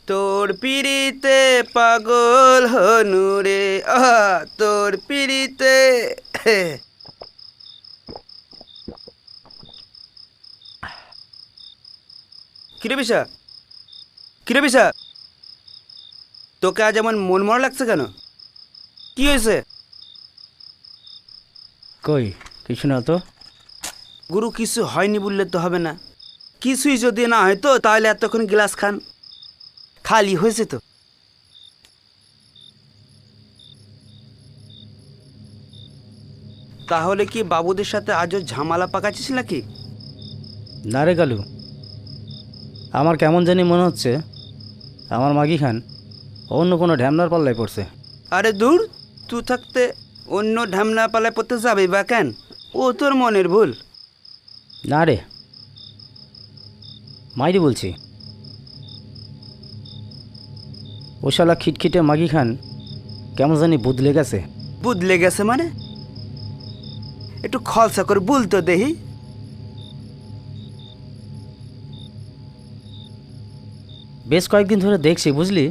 তোর পিড়িতে পাগল হনু রে, তোর পিড়িতে। কিরে বিশা, কিরে বিশা, তোকে আজ এমন মন মরা লাগছে কেন? কি হয়েছে? কই কিছু না তো। গুরু, কিছু হয়নি বললে তো হবে না। কিছুই যদি না হয় তো তাহলে এতক্ষণ গ্লাস খান, খালি হয়েছে তো। তাহলে কি বাবুদের সাথে আজও ঝামেলা পাকাচ্ছিস নাকি? না রে কালু, আমার কেমন জানি মনে হচ্ছে আমার মাগি খান অন্য কোনো ঢ্যামনার পাল্লায় পড়ছে। আরে দূর, তুই থাকতে অন্য ঢামনা পালায় পড়তে যাবে বা কেন? ও তোর মনের ভুল। না রে, মাইরি বলছি। ও শালা খিটখিটে মাগি খান কেমন জানি বদলে গেছে। বুদলে গেছে মানে? একটু খলসা করে বলতো দেহি। বেশ কয়েকদিন ধরে দেখছি বুঝলি,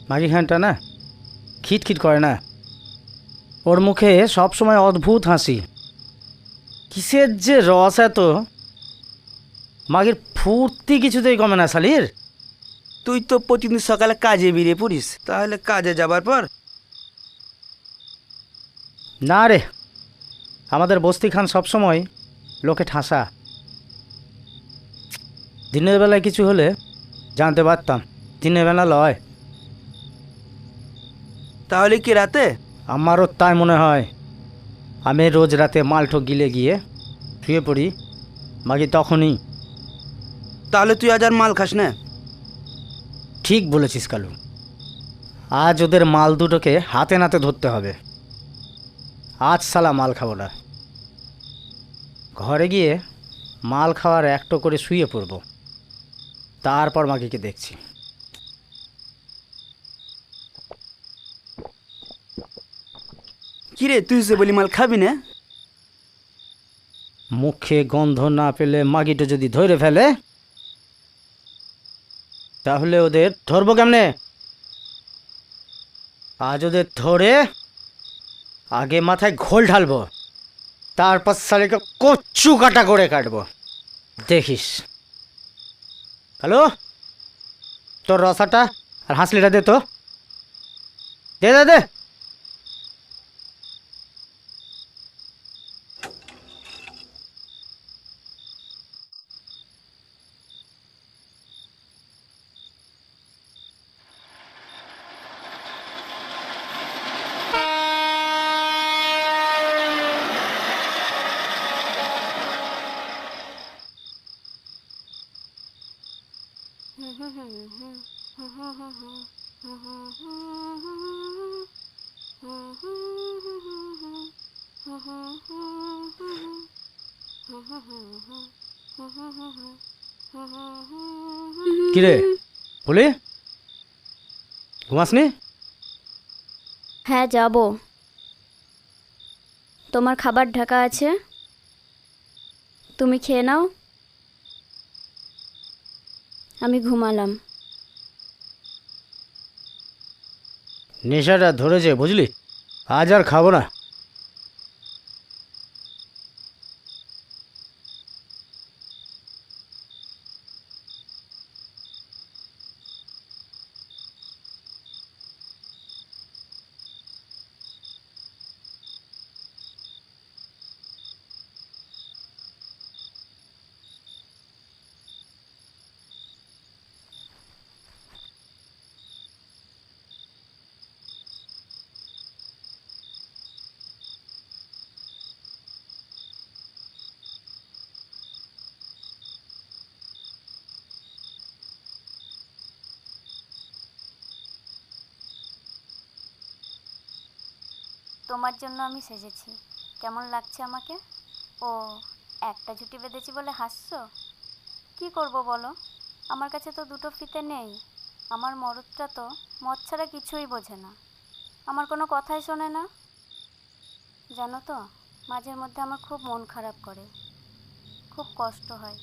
মাগি খানটা না খিটখিট করে না। ওর মুখে সব সময় অদ্ভুত হাসি। কিসের যে রস এত, মাগির ফুর্তি কিছুতেই কমে না শালির। তুই তো প্রতিদিন সকালে কাজে বেরিয়ে পড়িস, তাহলে কাজে যাবার পর? না রে, আমাদের বস্তি খান সবসময় লোকে ঠাসা। দিনের বেলায় কিছু হলে জানতে পারতাম, দিনের বেলা লয়। তাহলে কি রাতে? আমারও তাই মনে হয়। আমি রোজ রাতে মালঠো গিলে গিয়ে শুয়ে পড়ি, বাকি তখনই। তাহলে তুই আজ আর মাল খাস না? ঠিক বলেছিস কালু, আজ ওদের মাল দুটোকে হাতে নাতে ধরতে হবে। আজ সালা মাল খাবো না, ঘরে গিয়ে মাল খাওয়ার একটো করে শুয়ে পড়ব, তারপর মাগিকে দেখছি। কিরে, তুই যে বলি মাল খাবি না? মুখে গন্ধ না পেলে মাগিটা যদি ধরে ফেলে তাহলে ওদের ধরবো কেমনে? আজ ওদের ধরে আগে মাথায় ঘোল ঢালবো, তারপর শালিকে কচ্ছু কাটা করে কাটবো, দেখিস। হ্যালো, তোর রসাটা আর হাসলিটা দে তো, দে দে দে। কিরে বলি, ঘুমাসনি? হ্যাঁ যাব। তোমার খাবার ঢাকা আছে, তুমি খেয়ে নাও। আমি ঘুমালাম। নেশাটা ধরেছে বুঝলি, আজ আর খাবো না। তোমার জন্য আমি সেজেছি, কেমন লাগছে আমাকে? ও, একটা ঝুঁটি বেঁধেছি বলে হাসছো? কি করব বলো, আমার কাছে তো দুটো ফিতে নেই। আমার মরদটা তো মদ ছাড়া কিছুই বোঝে না, আমার কোনো কথাই শোনে না। জানো তো, মাঝের মধ্যে আমার খুব মন খারাপ করে, খুব কষ্ট হয়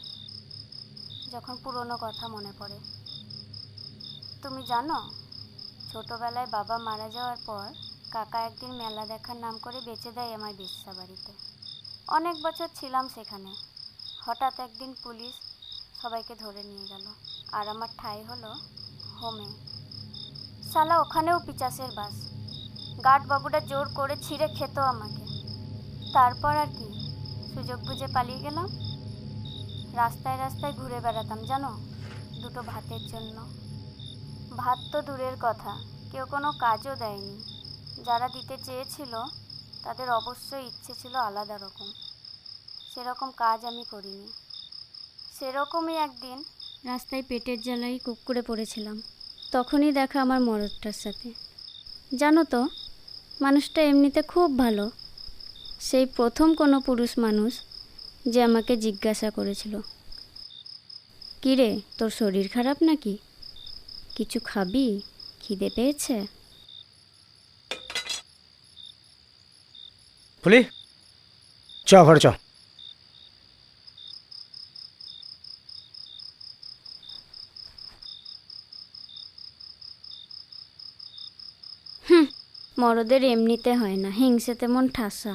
যখন পুরনো কথা মনে পড়ে। তুমি জানো, ছোটবেলায় বাবা মারা যাওয়ার পর কাকা একদিন মেলা দেখার নাম করে বেচে দেয় আমায় বেশ্যা বাড়িতে। অনেক বছর ছিলাম সেখানে। হঠাৎ একদিন পুলিশ সবাইকে ধরে নিয়ে গেল, আর আমার ঠাঁই হলো হোমে। শালা ওখানেও পিচাসের বাস। গার্ড বাবুটা জোর করে ছিঁড়ে খেত আমাকে। তারপর আর কি, সুযোগ বুঝে পালিয়ে গেলাম। রাস্তায় রাস্তায় ঘুরে বেড়াতাম জানো, দুটো ভাতের জন্য। ভাত তো দূরের কথা, কেউ কোনো কাজও দেয়নি। যারা দিতে চেয়েছিল তাদের অবশ্যই ইচ্ছে ছিল আলাদা রকম। সেরকম কাজ আমি করিনি। সেরকমই একদিন রাস্তায় পেটের জ্বালাই কুক্কুরে পড়েছিলাম। তখনই দেখা আমার মরদটার সাথে। জানো তো, মানুষটা এমনিতে খুব ভালো। সেই প্রথম কোনো পুরুষ মানুষ যে আমাকে জিজ্ঞাসা করেছিল, কী রে, তোর শরীর খারাপ নাকি? কিছু খাবি? খিদে পেয়েছে? ফুলি, চ ঘরে চ। মরদের এমনিতে হয় না, হিংসে তেমন ঠাসা।